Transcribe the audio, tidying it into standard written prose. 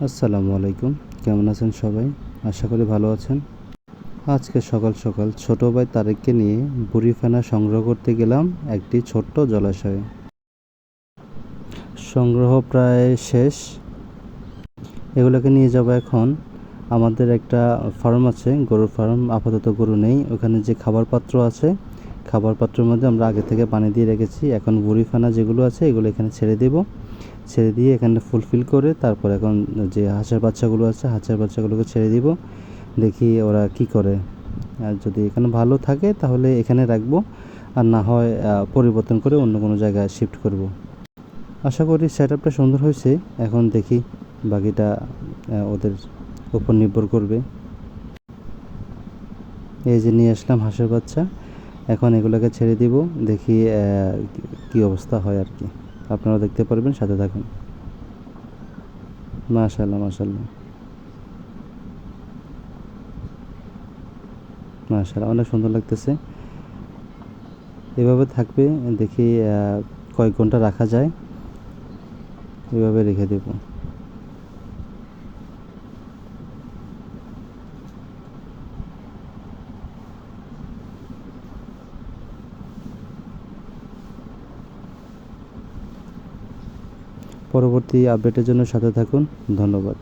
আসসালামু আলাইকুম। কেমন আছেন সবাই? আশা করি ভালো আছেন। আজকে সকাল সকাল ছোট ভাই তারেককে নিয়ে বুড়ি ফেনা সংগ্রহ করতে গেলাম একটি ছোট্ট জলাশয়ে। সংগ্রহ প্রায় শেষ। এগুলোকে নিয়ে যাব এখন। আমাদের একটা ফার্ম আছে, গরুর ফার্ম। আপাতত গরু নেই। ওখানে যে খাবার পাত্র আছে, খাবার পাত্রের মধ্যে আমরা আগে থেকে পানি দিয়ে রেখেছি। এখন বুড়ি ফেনা যেগুলো আছে এগুলো এখানে ছেড়ে দেব। ছেড়ে দিয়ে এখানে ফুলফিল করে তারপর এখন যে হাঁসের বাচ্চাগুলো আছে হাঁসের বাচ্চাগুলোকে ছেড়ে দিব। দেখি ওরা কি করে। আর যদি এখানে ভালো থাকে তাহলে এখানে রাখবো, আর না হয় পরিবর্তন করে অন্য কোনো জায়গায় শিফট করব। আশা করি সেট আপটা সুন্দর হয়েছে। এখন দেখি বাকিটা ওদের উপর নির্ভর করবে। এই যে নিয়ে আসলাম হাঁসের বাচ্চা। এখন এগুলোকে ছেড়ে দিব, দেখি কি অবস্থা হয় আর কি। আপনারা দেখতে পারবেন, সাথে থাকুন। মাশাআল্লাহ মাশাআল্লাহ মাশাআল্লাহ, অনেক সুন্দর লাগতেছে। এভাবে থাকবে। দেখি কয়েক ঘন্টা রাখা যায়। এভাবে রেখে দেব। পরবর্তী আপডেটের জন্য সাথে থাকুন। ধন্যবাদ।